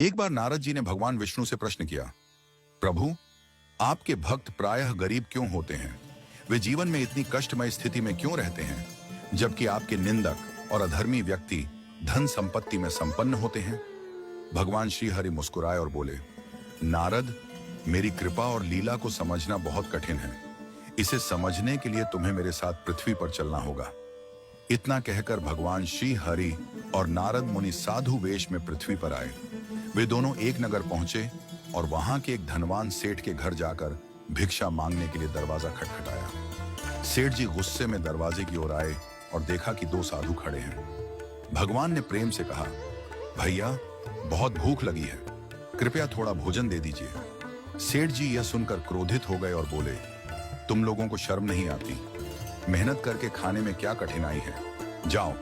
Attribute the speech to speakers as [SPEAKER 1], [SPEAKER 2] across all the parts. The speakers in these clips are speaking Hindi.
[SPEAKER 1] एक बार नारद जी ने भगवान विष्णु से प्रश्न किया, प्रभु, आपके भक्त प्रायः गरीब क्यों होते हैं? वे जीवन में इतनी कष्टमय स्थिति में क्यों रहते हैं, जबकि आपके निंदक और अधर्मी व्यक्ति धन संपत्ति में संपन्न होते हैं? भगवान श्री हरि मुस्कुराए और बोले, नारद, मेरी कृपा और लीला को समझना बहुत कठिन है। इसे समझने के लिए तुम्हें मेरे साथ पृथ्वी पर चलना होगा। इतना कहकर भगवान श्री हरि और नारद मुनि साधु वेश में पृथ्वी पर आए। वे दोनों एक नगर पहुंचे और वहां के एक धनवान सेठ के घर जाकर भिक्षा मांगने के लिए दरवाजा खटखटाया। सेठ जी गुस्से में दरवाजे की ओर आए और देखा कि दो साधु खड़े हैं। भगवान ने प्रेम से कहा, भैया, बहुत भूख लगी है, कृपया थोड़ा भोजन दे दीजिए। सेठ जी यह सुनकर क्रोधित हो गए और बोले, तुम लोगों को शर्म नहीं आती? मेहनत करके खाने में क्या कठिनाई है? जाओ,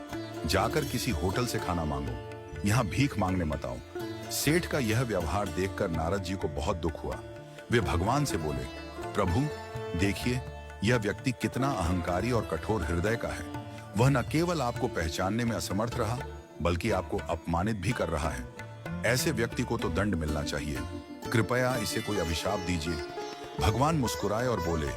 [SPEAKER 1] जाकर किसी होटल से खाना मांगो, यहाँ भीख मांगने मत आओ। सेठ का यह व्यवहार देखकर नारद जी को बहुत दुख हुआ। वे भगवान से बोले, प्रभु, देखिए, यह व्यक्ति कितना अहंकारी और कठोर हृदय का है। वह न केवल आपको पहचानने में असमर्थ रहा, बल्कि आपको अपमानित भी कर रहा है। ऐसे व्यक्ति को तो दंड मिलना चाहिए। कृपया इसे कोई अभिशाप दीजिए। भगवान मुस्कुराए और बोले,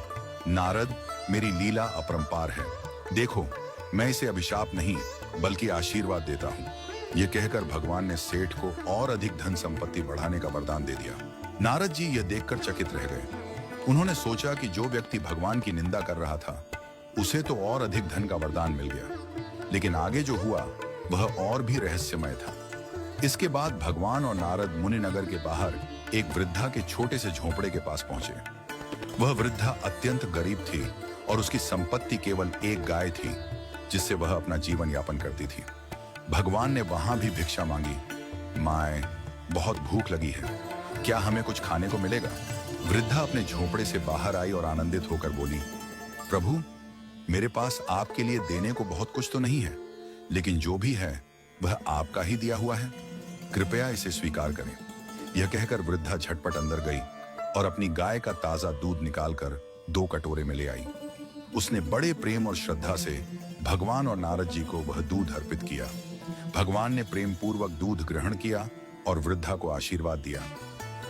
[SPEAKER 1] नारद, मेरी लीला अपरंपार है। देखो, मैं इसे अभिशाप नहीं बल्कि आशीर्वाद देता हूँ। यह कहकर भगवान ने सेठ को और अधिक धन संपत्ति बढ़ाने का वरदान दे दिया। नारद जी यह देखकर चकित रह गए। उन्होंने सोचा कि जो व्यक्ति भगवान की निंदा कर रहा था, उसे तो और अधिक धन का वरदान मिल गया, लेकिन आगे जो हुआ वह और भी रहस्यमय था। इसके बाद भगवान और नारद मुनि नगर के बाहर एक वृद्धा के छोटे से झोंपड़े के पास पहुंचे। वह वृद्धा अत्यंत गरीब थी और उसकी संपत्ति केवल एक गाय थी, जिससे वह अपना जीवन यापन करती थी। भगवान ने वहां भी भिक्षा मांगी। माए, बहुत भूख लगी है, क्या हमें कुछ खाने को मिलेगा? वृद्धा अपने झोंपड़े से बाहर आई और आनंदित होकर बोली, प्रभु, मेरे पास आपके लिए देने को बहुत कुछ तो नहीं है, लेकिन जो भी है वह आपका ही दिया हुआ है। कृपया इसे स्वीकार करें। यह कहकर वृद्धा झटपट अंदर गई और अपनी गाय का ताजा दूध निकालकर 2 कटोरे में ले आई। उसने बड़े प्रेम और श्रद्धा से भगवान और नारद जी को वह दूध अर्पित किया। भगवान ने प्रेम पूर्वक दूध ग्रहण किया और वृद्धा को आशीर्वाद दिया।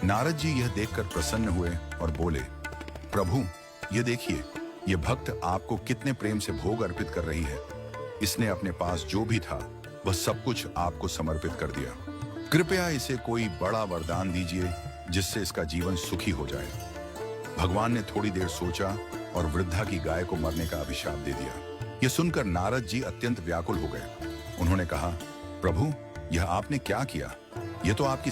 [SPEAKER 1] नारद जी यह देखकर प्रसन्न हुए और बोले, प्रभु, ये देखिए, ये भक्त आपको कितने प्रेम से भोग अर्पित कर रही है। इसने अपने पास जो भी था वह सब कुछ आपको समर्पित कर दिया। कृपया इसे कोई बड़ा वरदान दीजिए जिससे इसका जीवन सुखी हो जाए। भगवान ने थोड़ी देर सोचा और वृद्धा की गाय को मरने का अभिशाप दे दिया। यह सुनकर नारद जी अत्यंत व्याकुल हो गए। उन्होंने कहा, प्रभु, यह आपने क्या किया? यह तो आपकी